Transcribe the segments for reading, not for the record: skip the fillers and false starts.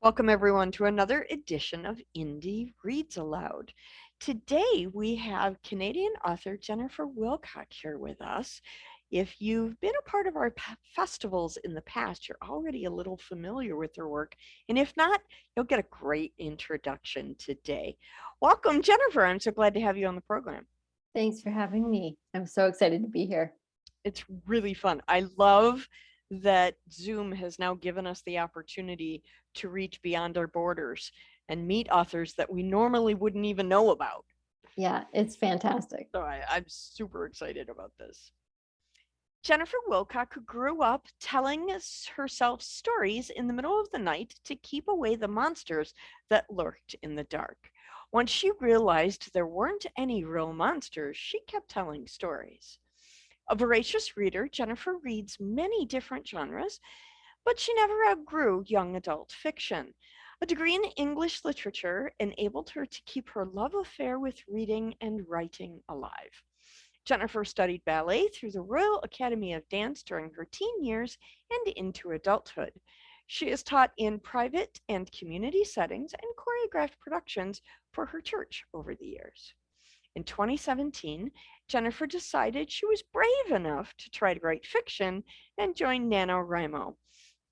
Welcome everyone to another edition of Indie Reads Aloud. Today we have Canadian author Jennifer Willcock here with us. If you've been a part of our festivals in the past, you're already a little familiar with her work. And if not, you'll get a great introduction today. Welcome, Jennifer. I'm so glad to have you on the program. Thanks for having me. I'm so excited to be here. It's really fun. I love that Zoom has now given us the opportunity to reach beyond our borders and meet authors that we normally wouldn't even know about. Yeah, it's fantastic. So I'm super excited about this. Jennifer Willcock grew up telling herself stories in the middle of the night to keep away the monsters that lurked in the dark. Once she realized there weren't any real monsters, she kept telling stories. A voracious reader, Jennifer reads many different genres, but she never outgrew young adult fiction. A degree in English literature enabled her to keep her love affair with reading and writing alive. Jennifer studied ballet through the Royal Academy of Dance during her teen years and into adulthood. She has taught in private and community settings and choreographed productions for her church over the years. In 2017, Jennifer decided she was brave enough to try to write fiction and joined NaNoWriMo,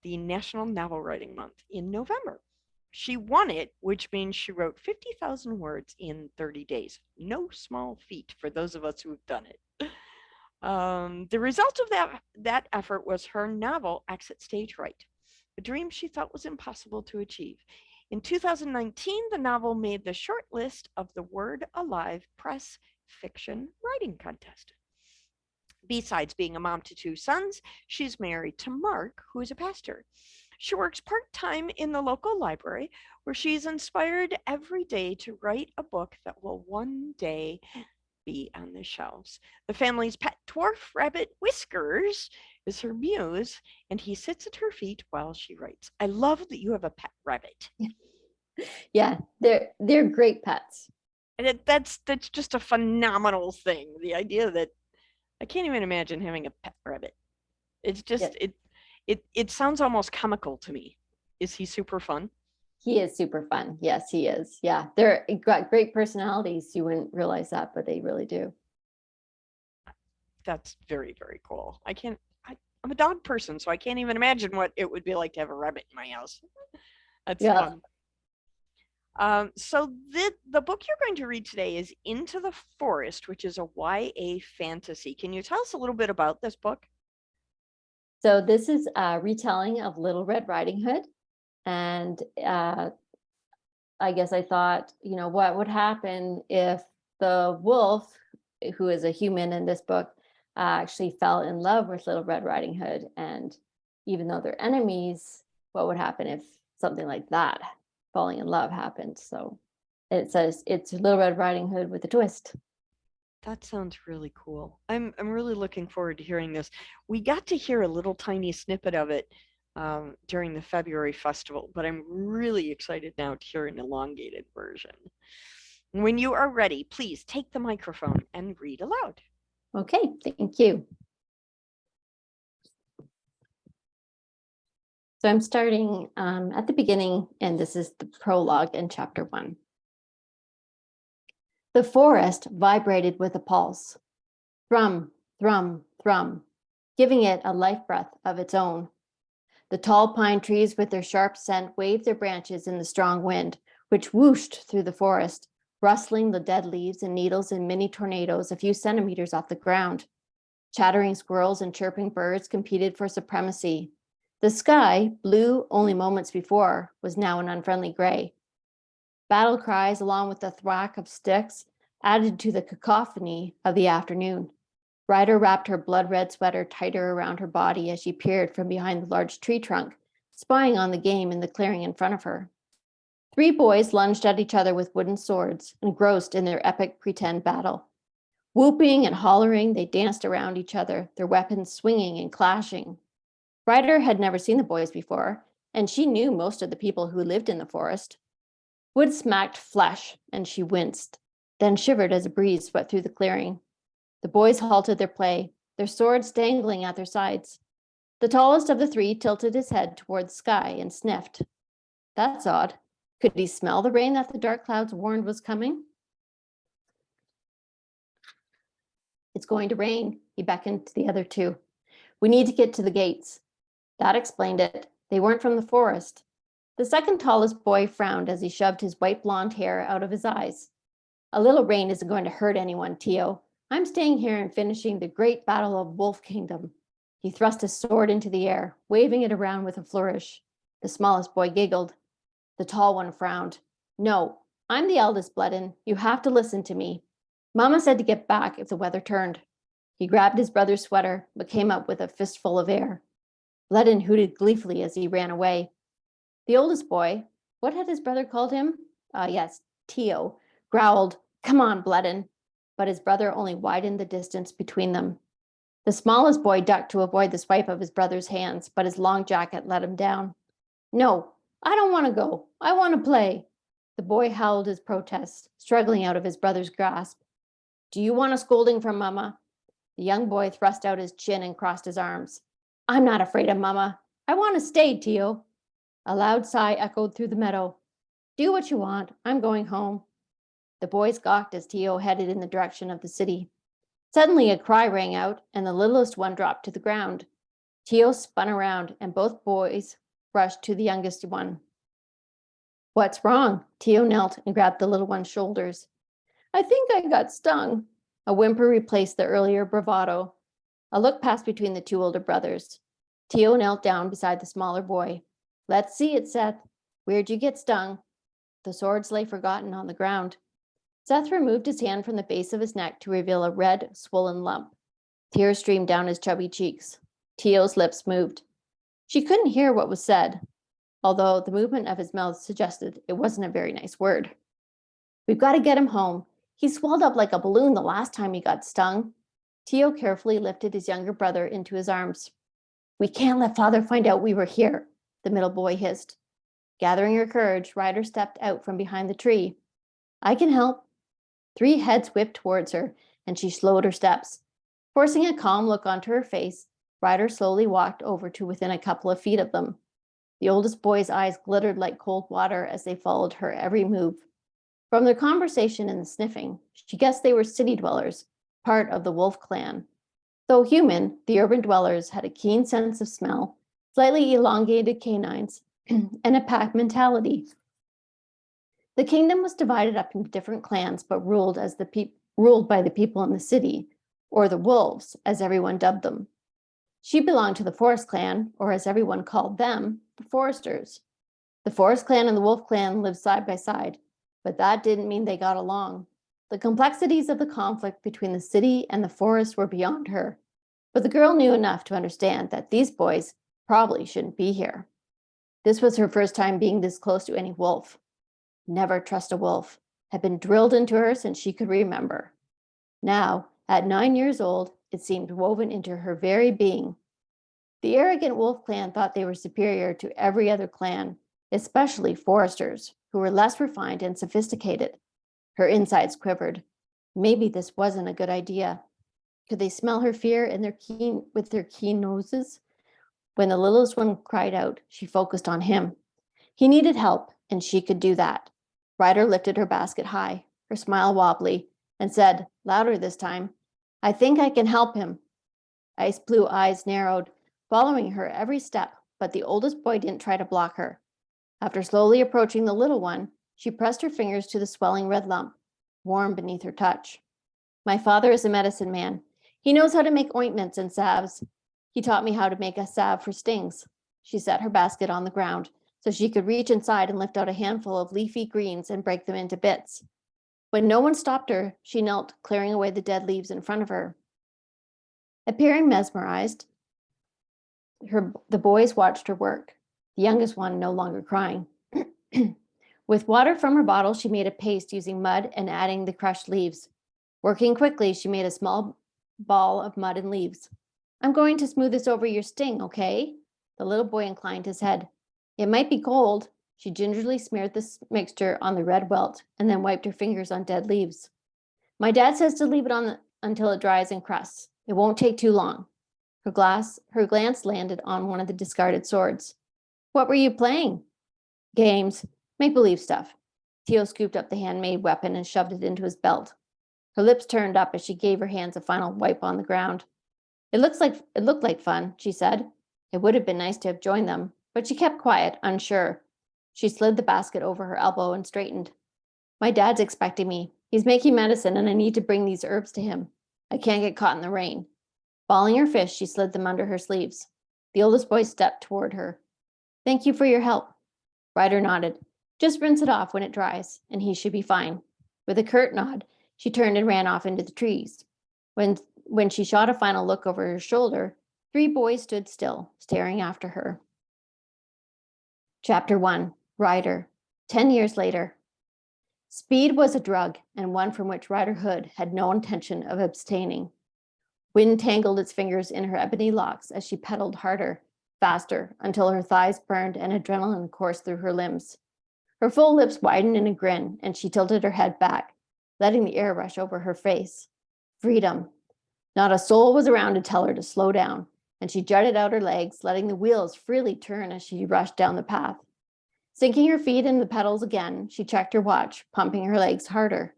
the National Novel Writing Month, in November. She won it, which means she wrote 50,000 words in 30 days. No small feat for those of us who have done it. The result of that effort was her novel, Exit Stage Right, a dream she thought was impossible to achieve. In 2019, the novel made the short list of the Word Alive Press Fiction Writing Contest. Besides being a mom to two sons, she's married to Mark, who is a pastor. She works part-time in the local library, where she's inspired every day to write a book that will one day be on the shelves. The family's pet dwarf rabbit, Whiskers, is her muse, and he sits at her feet while she writes. I love that you have a pet rabbit. Yeah, they're great pets. And that's just a phenomenal thing. The idea that I can't even imagine having a pet rabbit. It's just it sounds almost comical to me. Is he super fun? He is super fun. Yes, he is. Yeah, they're got great personalities. You wouldn't realize that, but they really do. That's very, very cool. I'm a dog person, so I can't even imagine what it would be like to have a rabbit in my house. That's fun. So the book you're going to read today is Into the Forest, which is a YA fantasy. Can you tell us a little bit about this book? So this is a retelling of Little Red Riding Hood. And I guess I thought, what would happen if the wolf, who is a human in this book, actually fell in love with Little Red Riding Hood? And even though they're enemies, what would happen if something like that, falling in love, happened? So it says it's Little Red Riding Hood with a twist. That sounds really cool. I'm really looking forward to hearing this. We got to hear a little tiny snippet of it during the February festival, but I'm really excited now to hear an elongated version. When you are ready, please take the microphone and read aloud. Okay, thank you. So I'm starting at the beginning, and this is the prologue in chapter 1. The forest vibrated with a pulse. Thrum, thrum, thrum, giving it a life breath of its own. The tall pine trees with their sharp scent waved their branches in the strong wind, which whooshed through the forest, rustling the dead leaves and needles in mini tornadoes a few centimeters off the ground. Chattering squirrels and chirping birds competed for supremacy. The sky, blue only moments before, was now an unfriendly gray. Battle cries, along with the thwack of sticks, added to the cacophony of the afternoon. Ryder wrapped her blood-red sweater tighter around her body as she peered from behind the large tree trunk, spying on the game in the clearing in front of her. 3 boys lunged at each other with wooden swords, engrossed in their epic pretend battle. Whooping and hollering, they danced around each other, their weapons swinging and clashing. Ryder had never seen the boys before, and she knew most of the people who lived in the forest. Wood smacked flesh, and she winced, then shivered as a breeze swept through the clearing. The boys halted their play, their swords dangling at their sides. The tallest of the 3 tilted his head toward the sky and sniffed. That's odd. Could he smell the rain that the dark clouds warned was coming? It's going to rain, he beckoned to the other two. We need to get to the gates. That explained it. They weren't from the forest. The second tallest boy frowned as he shoved his white blonde hair out of his eyes. A little rain isn't going to hurt anyone, Tio. I'm staying here and finishing the great battle of Wolf Kingdom. He thrust his sword into the air, waving it around with a flourish. The smallest boy giggled. The tall one frowned. No, I'm the eldest, Bledin. You have to listen to me. Mama said to get back if the weather turned. He grabbed his brother's sweater, but came up with a fistful of air. Bledin hooted gleefully as he ran away. The oldest boy, what had his brother called him? Yes, Tio, growled, "Come on, Bledin." But his brother only widened the distance between them. The smallest boy ducked to avoid the swipe of his brother's hands, but his long jacket let him down. No, I don't want to go. I want to play. The boy howled his protest, struggling out of his brother's grasp. Do you want a scolding from Mama? The young boy thrust out his chin and crossed his arms. I'm not afraid of Mama. I want to stay, Tio. A loud sigh echoed through the meadow. Do what you want. I'm going home. The boys gawked as Tio headed in the direction of the city. Suddenly a cry rang out, and the littlest one dropped to the ground. Tio spun around, and both boys rushed to the youngest one. What's wrong? Tio knelt and grabbed the little one's shoulders. I think I got stung. A whimper replaced the earlier bravado. A look passed between the two older brothers. Tio knelt down beside the smaller boy. Let's see it, Seth. Where'd you get stung? The swords lay forgotten on the ground. Seth removed his hand from the base of his neck to reveal a red, swollen lump. Tears streamed down his chubby cheeks. Tio's lips moved. She couldn't hear what was said, although the movement of his mouth suggested it wasn't a very nice word. We've got to get him home. He swelled up like a balloon the last time he got stung. Tio carefully lifted his younger brother into his arms. We can't let Father find out we were here, the middle boy hissed. Gathering her courage, Ryder stepped out from behind the tree. I can help. 3 heads whipped towards her, and she slowed her steps. Forcing a calm look onto her face, Ryder slowly walked over to within a couple of feet of them. The oldest boy's eyes glittered like cold water as they followed her every move. From their conversation and the sniffing, she guessed they were city dwellers, part of the Wolf clan. Though human, the urban dwellers had a keen sense of smell, slightly elongated canines, and a pack mentality. The kingdom was divided up into different clans, but ruled by the people in the city, or the wolves, as everyone dubbed them. She belonged to the Forest clan, or as everyone called them, the Foresters. The Forest clan and the Wolf clan lived side by side, but that didn't mean they got along. The complexities of the conflict between the city and the forest were beyond her, but the girl knew enough to understand that these boys probably shouldn't be here. This was her first time being this close to any wolf. Never trust a wolf had been drilled into her since she could remember. Now, at 9 years old, it seemed woven into her very being. The arrogant Wolf clan thought they were superior to every other clan, especially Foresters, who were less refined and sophisticated. Her insides quivered. Maybe this wasn't a good idea. Could they smell her fear with their keen noses? When the littlest one cried out, she focused on him. He needed help, and she could do that. Ryder lifted her basket high, her smile wobbly, and said, louder this time, I think I can help him. Ice blue eyes narrowed, following her every step, but the oldest boy didn't try to block her. After slowly approaching the little one, she pressed her fingers to the swelling red lump, warm beneath her touch. My father is a medicine man. He knows how to make ointments and salves. He taught me how to make a salve for stings. She set her basket on the ground so she could reach inside and lift out a handful of leafy greens and break them into bits. When no one stopped her, she knelt, clearing away the dead leaves in front of her. Appearing mesmerized, the boys watched her work, the youngest one no longer crying. With water from her bottle, she made a paste using mud and adding the crushed leaves. Working quickly, she made a small ball of mud and leaves. I'm going to smooth this over your sting, okay? The little boy inclined his head. It might be cold. She gingerly smeared this mixture on the red welt and then wiped her fingers on dead leaves. My dad says to leave it on until it dries and crusts. It won't take too long. Her glance landed on one of the discarded swords. What were you playing? Games, make-believe stuff. Theo scooped up the handmade weapon and shoved it into his belt. Her lips turned up as she gave her hands a final wipe on the ground. It looked like fun, she said. It would have been nice to have joined them, but she kept quiet, unsure. She slid the basket over her elbow and straightened. My dad's expecting me. He's making medicine and I need to bring these herbs to him. I can't get caught in the rain. Balling her fists, she slid them under her sleeves. The oldest boy stepped toward her. Thank you for your help. Ryder nodded. Just rinse it off when it dries, and he should be fine. With a curt nod, she turned and ran off into the trees. When she shot a final look over her shoulder, 3 boys stood still, staring after her. Chapter 1, Ryder, 10 years later. Speed was a drug, and one from which Ryder Hood had no intention of abstaining. Wind tangled its fingers in her ebony locks as she pedaled harder, faster, until her thighs burned and adrenaline coursed through her limbs. Her full lips widened in a grin, and she tilted her head back, letting the air rush over her face. Freedom. Not a soul was around to tell her to slow down, and she jutted out her legs, letting the wheels freely turn as she rushed down the path. Sinking her feet in the pedals again, she checked her watch, pumping her legs harder.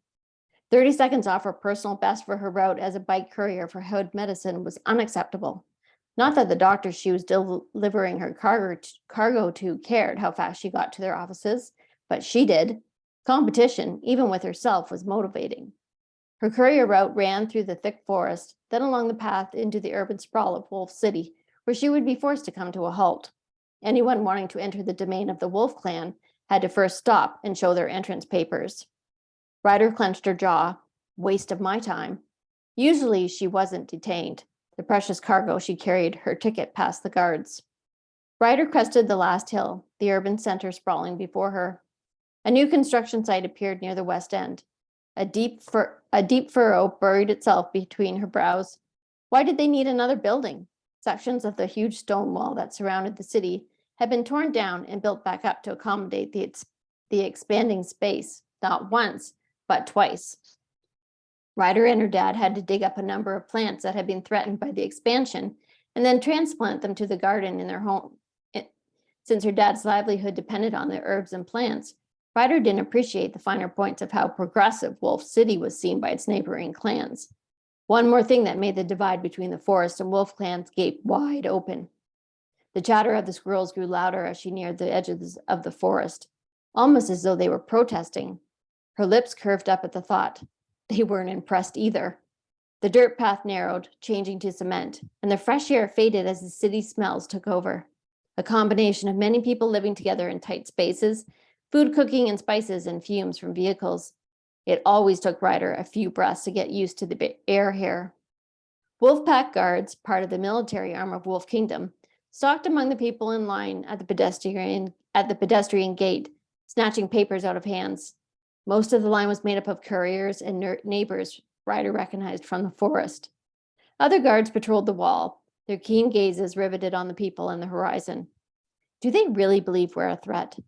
30 seconds off her personal best for her route as a bike courier for Hood Medicine was unacceptable. Not that the doctors she was delivering her cargo to cared how fast she got to their offices, but she did. Competition, even with herself, was motivating. Her courier route ran through the thick forest, then along the path into the urban sprawl of Wolf City, where she would be forced to come to a halt. Anyone wanting to enter the domain of the Wolf clan had to first stop and show their entrance papers. Ryder clenched her jaw. Waste of my time. Usually she wasn't detained. The precious cargo she carried her ticket past the guards. Ryder crested the last hill, the urban center sprawling before her. A new construction site appeared near the west end. A deep furrow buried itself between her brows. Why did they need another building? Sections of the huge stone wall that surrounded the city had been torn down and built back up to accommodate the expanding space, not once, but twice. Ryder and her dad had to dig up a number of plants that had been threatened by the expansion and then transplant them to the garden in their home. Since her dad's livelihood depended on the herbs and plants, Ryder didn't appreciate the finer points of how progressive Wolf City was seen by its neighboring clans. One more thing that made the divide between the forest and Wolf clans gape wide open. The chatter of the squirrels grew louder as she neared the edges of the forest, almost as though they were protesting. Her lips curved up at the thought. They weren't impressed either. The dirt path narrowed, changing to cement, and the fresh air faded as the city smells took over. A combination of many people living together in tight spaces, food cooking and spices and fumes from vehicles. It always took Ryder a few breaths to get used to the air here. Wolfpack guards, part of the military arm of Wolf Kingdom, stalked among the people in line at the pedestrian gate, snatching papers out of hands. Most of the line was made up of couriers and neighbors Ryder recognized from the forest. Other guards patrolled the wall, their keen gazes riveted on the people and the horizon. Do they really believe we're a threat?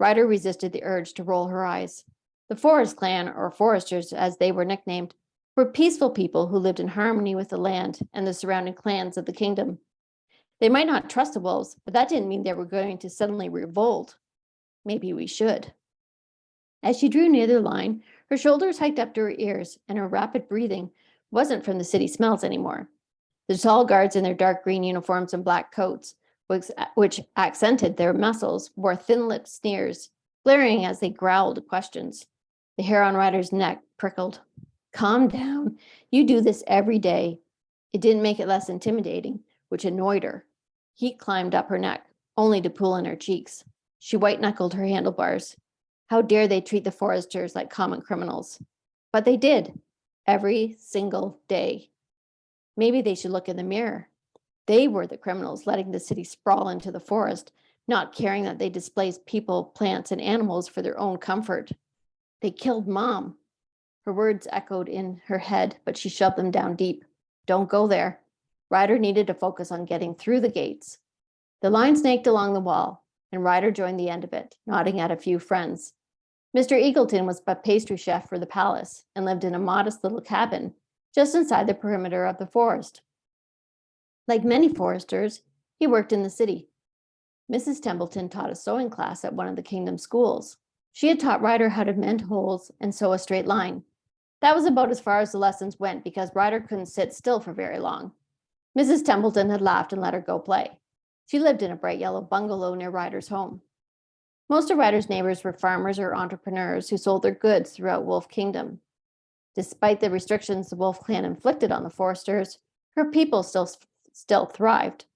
Ryder resisted the urge to roll her eyes. The Forest Clan, or Foresters as they were nicknamed, were peaceful people who lived in harmony with the land and the surrounding clans of the kingdom. They might not trust the wolves, but that didn't mean they were going to suddenly revolt. Maybe we should. As she drew near the line, her shoulders hiked up to her ears, and her rapid breathing wasn't from the city smells anymore. The tall guards in their dark green uniforms and black coats, which accented their muscles, wore thin-lipped sneers, glaring as they growled questions. The hair on Ryder's neck prickled. Calm down. You do this every day. It didn't make it less intimidating, which annoyed her. Heat climbed up her neck, only to pool in her cheeks. She white-knuckled her handlebars. How dare they treat the foresters like common criminals? But they did, every single day. Maybe they should look in the mirror. They were the criminals letting the city sprawl into the forest, not caring that they displaced people, plants, and animals for their own comfort. They killed Mom. Her words echoed in her head, but she shoved them down deep. Don't go there. Ryder needed to focus on getting through the gates. The line snaked along the wall, and Ryder joined the end of it, nodding at a few friends. Mr. Eagleton was a pastry chef for the palace and lived in a modest little cabin just inside the perimeter of the forest. Like many foresters, he worked in the city. Mrs. Templeton taught a sewing class at one of the kingdom schools. She had taught Ryder how to mend holes and sew a straight line. That was about as far as the lessons went because Ryder couldn't sit still for very long. Mrs. Templeton had laughed and let her go play. She lived in a bright yellow bungalow near Ryder's home. Most of Ryder's neighbors were farmers or entrepreneurs who sold their goods throughout Wolf Kingdom. Despite the restrictions the Wolf clan inflicted on the Foresters, her people still thrived.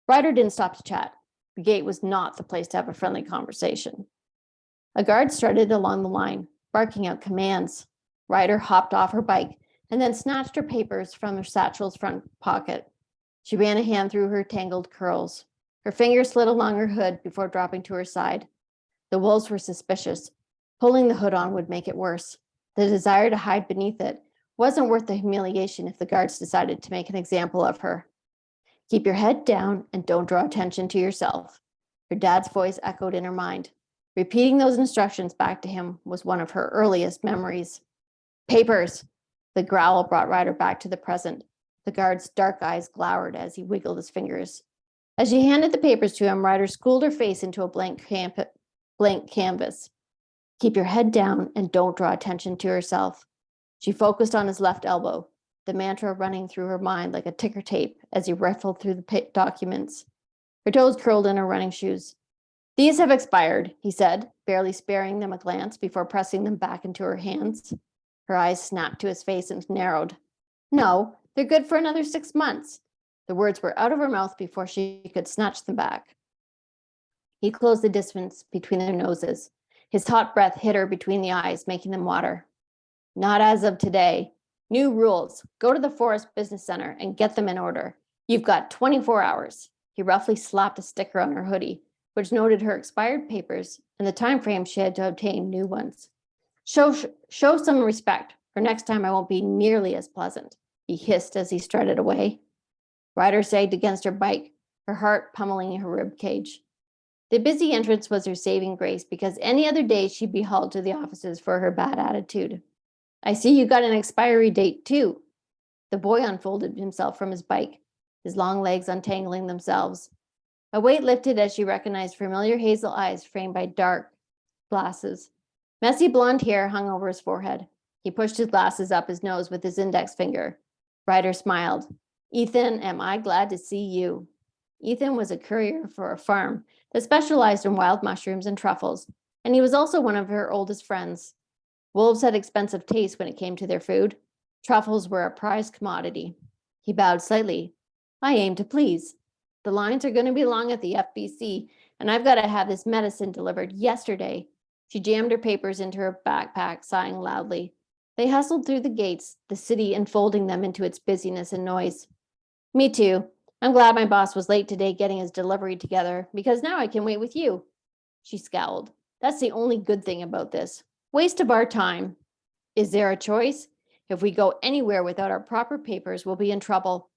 Ryder didn't stop to chat. The gate was not the place to have a friendly conversation. A guard strutted along the line, barking out commands. Ryder hopped off her bike and then snatched her papers from her satchel's front pocket. She ran a hand through her tangled curls. Her fingers slid along her hood before dropping to her side. The wolves were suspicious. Pulling the hood on would make it worse. The desire to hide beneath it wasn't worth the humiliation if the guards decided to make an example of her. Keep your head down and don't draw attention to yourself. Her dad's voice echoed in her mind. Repeating those instructions back to him was one of her earliest memories. Papers! The growl brought Ryder back to the present. The guard's dark eyes glowered as he wiggled his fingers. As she handed the papers to him, Ryder schooled her face into a blank canvas. Keep your head down and don't draw attention to yourself. She focused on his left elbow, the mantra running through her mind like a ticker tape as he rifled through the documents. Her toes curled in her running shoes. These have expired, he said, barely sparing them a glance before pressing them back into her hands. Her eyes snapped to his face and narrowed. No, they're good for another 6 months. The words were out of her mouth before she could snatch them back. He closed the distance between their noses. His hot breath hit her between the eyes, making them water. Not as of today. New rules. Go to the Forest Business Center and get them in order. You've got 24 hours. He roughly slapped a sticker on her hoodie, which noted her expired papers and the time frame she had to obtain new ones. Show some respect, for next time I won't be nearly as pleasant, he hissed as he strutted away. Ryder sagged against her bike, her heart pummeling her rib cage. The busy entrance was her saving grace because any other day she'd be hauled to the offices for her bad attitude. I see you got an expiry date too. The boy unfolded himself from his bike, his long legs untangling themselves. A weight lifted as she recognized familiar hazel eyes framed by dark glasses. Messy blonde hair hung over his forehead. He pushed his glasses up his nose with his index finger. Ryder smiled. Ethan, am I glad to see you. Ethan was a courier for a farm that specialized in wild mushrooms and truffles, and he was also one of her oldest friends. Wolves had expensive taste when it came to their food. Truffles were a prized commodity. He bowed slightly. I aim to please. The lines are going to be long at the FBC, and I've got to have this medicine delivered yesterday. She jammed her papers into her backpack, sighing loudly. They hustled through the gates, the city enfolding them into its busyness and noise. Me too. I'm glad my boss was late today getting his delivery together, because now I can wait with you. She scowled. That's the only good thing about this. Waste of our time. Is there a choice? If we go anywhere without our proper papers, we'll be in trouble.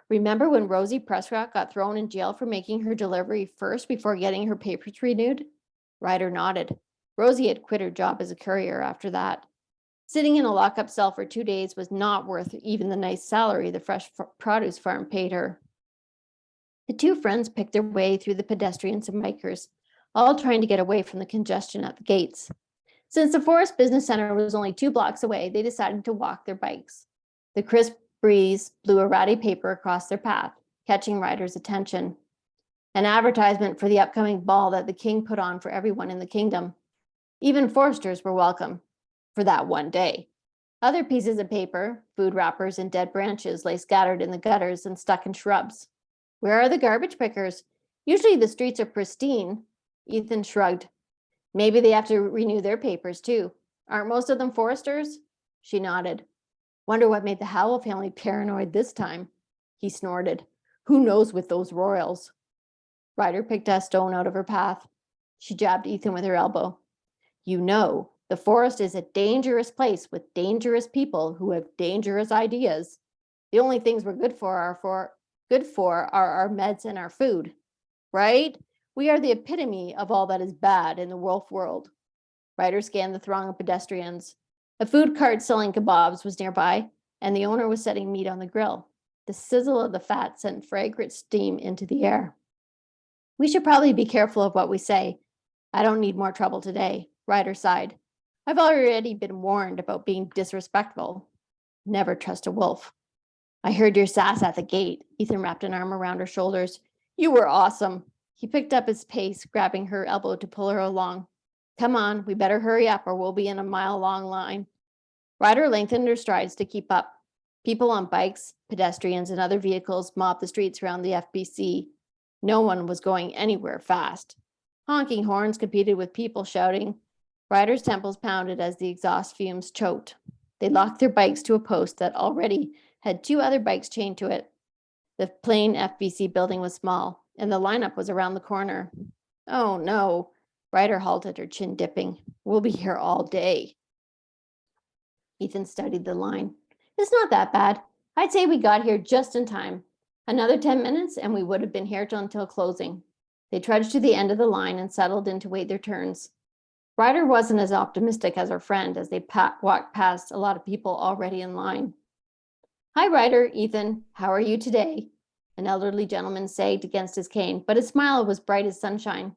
Remember when Rosie Prescott got thrown in jail for making her delivery first before getting her papers renewed? Ryder nodded. Rosie had quit her job as a courier after that. Sitting in a lockup cell for 2 days was not worth even the nice salary the fresh produce farm paid her. The two friends picked their way through the pedestrians and bikers, all trying to get away from the congestion at the gates. Since the Forest Business Center was only 2 blocks away, they decided to walk their bikes. The crisp breeze blew a ratty paper across their path, catching Ryder's attention. An advertisement for the upcoming ball that the king put on for everyone in the kingdom. Even foresters were welcome for that one day. Other pieces of paper, food wrappers, and dead branches lay scattered in the gutters and stuck in shrubs. Where are the garbage pickers? Usually the streets are pristine. Ethan shrugged. Maybe they have to renew their papers too. Aren't most of them foresters? She nodded. Wonder what made the Howell family paranoid this time. He snorted. Who knows with those royals? Ryder picked a stone out of her path. She jabbed Ethan with her elbow. You know, the forest is a dangerous place with dangerous people who have dangerous ideas. The only things we're good for are our meds and our food, right? We are the epitome of all that is bad in the wolf world. Ryder scanned the throng of pedestrians. A food cart selling kebabs was nearby, and the owner was setting meat on the grill. The sizzle of the fat sent fragrant steam into the air. We should probably be careful of what we say. I don't need more trouble today, Ryder sighed. I've already been warned about being disrespectful. Never trust a wolf. I heard your sass at the gate. Ethan wrapped an arm around her shoulders. You were awesome. He picked up his pace, grabbing her elbow to pull her along. Come on, we better hurry up or we'll be in a mile-long line. Ryder lengthened her strides to keep up. People on bikes, pedestrians, and other vehicles mobbed the streets around the FBC. No one was going anywhere fast. Honking horns competed with people shouting. Ryder's temples pounded as the exhaust fumes choked. They locked their bikes to a post that already had 2 other bikes chained to it. The plain FBC building was small, and the lineup was around the corner. Oh no, Ryder halted, her chin dipping. We'll be here all day. Ethan studied the line. It's not that bad. I'd say we got here just in time. Another 10 minutes and we would have been here until closing. They trudged to the end of the line and settled in to wait their turns. Ryder wasn't as optimistic as her friend as they walked past a lot of people already in line. Hi, Ryder, Ethan. How are you today? An elderly gentleman sagged against his cane, but his smile was bright as sunshine.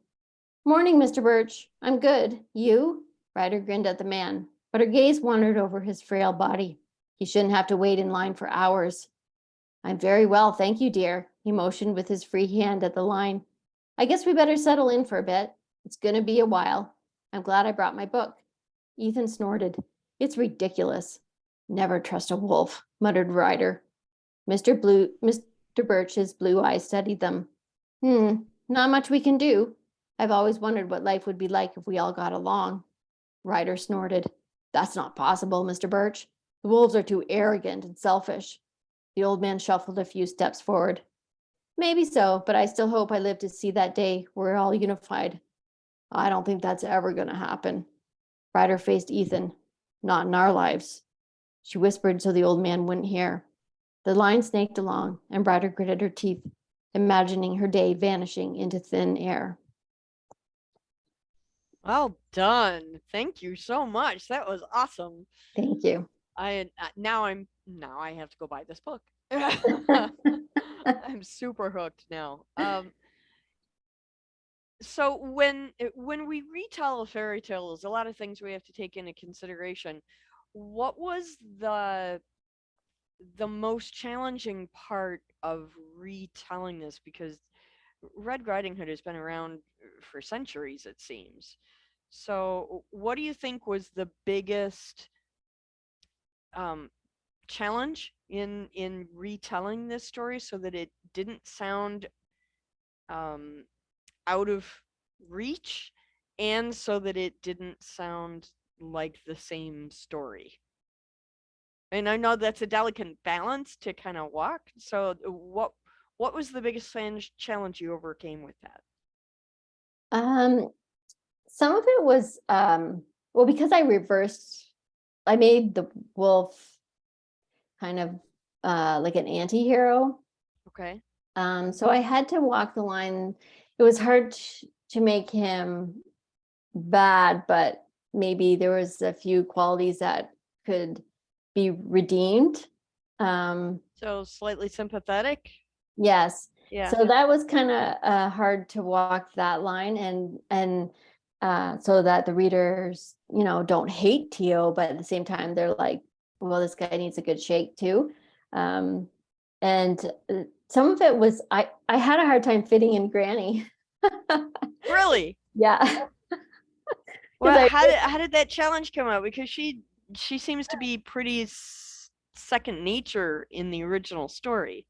Morning, Mr. Birch. I'm good. You? Ryder grinned at the man, but her gaze wandered over his frail body. He shouldn't have to wait in line for hours. I'm very well, thank you, dear. He motioned with his free hand at the line. I guess we better settle in for a bit. It's going to be a while. I'm glad I brought my book. Ethan snorted. It's ridiculous. Never trust a wolf, muttered Ryder. Mr. Birch's blue eyes studied them. Not much we can do. I've always wondered what life would be like if we all got along. Ryder snorted. That's not possible, Mr. Birch. The wolves are too arrogant and selfish. The old man shuffled a few steps forward. Maybe so, but I still hope I live to see that day where we're all unified. I don't think that's ever going to happen. Ryder faced Ethan. Not in our lives. She whispered so the old man wouldn't hear. The line snaked along, and Ryder gritted her teeth, imagining her day vanishing into thin air. Well done. Thank you so much. That was awesome. Thank you. Now I have to go buy this book. I'm super hooked now. So when we retell a fairy tale, there's a lot of things we have to take into consideration. What was the most challenging part of retelling this? Because Red Riding Hood has been around for centuries, it seems. So what do you think was the biggest challenge in retelling this story so that it didn't sound out of reach, and so that it didn't sound like the same story? And I know that's a delicate balance to kind of walk. So what was the biggest challenge you overcame with that? Some of it was well, because I made the wolf kind of like an anti-hero. Okay. So I had to walk the line. It was hard to make him bad, but maybe there was a few qualities that could be redeemed. So slightly sympathetic. Yes. Yeah. So that was kind of hard to walk that line, and so that the readers, don't hate Tio, but at the same time they're like, well, this guy needs a good shake too. And some of it was I had a hard time fitting in Granny. Really? Yeah. Well, how did that challenge come out? Because she seems to be pretty second nature in the original story.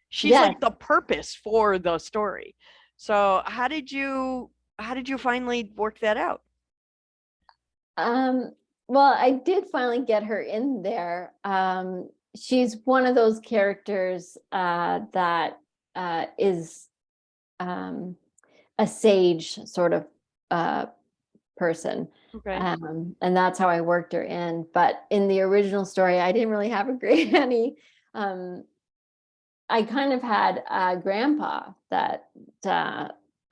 She's like the purpose for the story. So how did you finally work that out? Well, I did finally get her in there. She's one of those characters that is a sage sort of person. Okay. And that's how I worked her in. But in the original story, I didn't really have a granny. I kind of had a grandpa that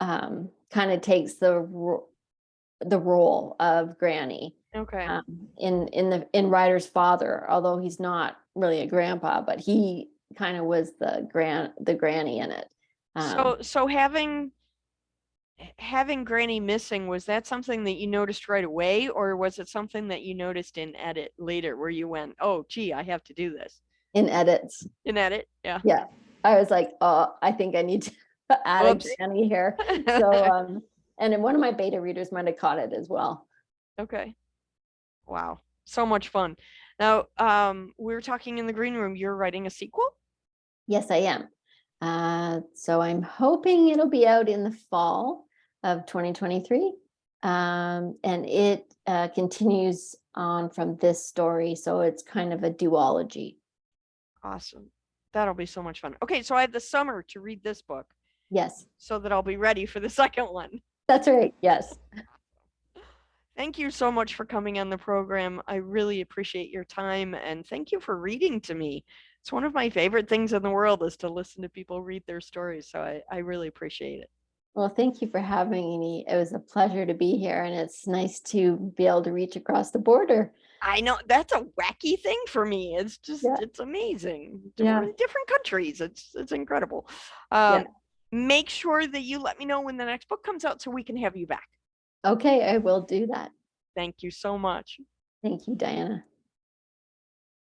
kind of takes the role of granny. Okay. In Ryder's father, although he's not really a grandpa, but he kind of was the granny in it. So having having Granny missing, was that something that you noticed right away, or was it something that you noticed in edit later where you went, oh, gee, I have to do this? In edits. In edit? Yeah. Yeah. I was like, oh, I think I need to add Oops. a Granny here. So, and then one of my beta readers might have caught it as well. Okay. Wow. So much fun. Now, we were talking in the green room, you're writing a sequel? Yes, I am. So I'm hoping it'll be out in the fall of 2023. And it continues on from this story. So it's kind of a duology. Awesome. That'll be so much fun. Okay, so I have the summer to read this book Yes, so that I'll be ready for the second one. that's right. Yes. Thank you so much for coming on the program. I really appreciate your time, and thank you for reading to me. It's one of my favorite things in the world is to listen to people read their stories. So I really appreciate it. Well, thank you for having me. It was a pleasure to be here, and it's nice to be able to reach across the border. I know that's a wacky thing for me. It's just, Yeah. it's amazing. Yeah. We're in different countries. It's incredible. Yeah. Make sure that you let me know when the next book comes out so we can have you back. Okay, I will do that. Thank you so much. Thank you, Diana.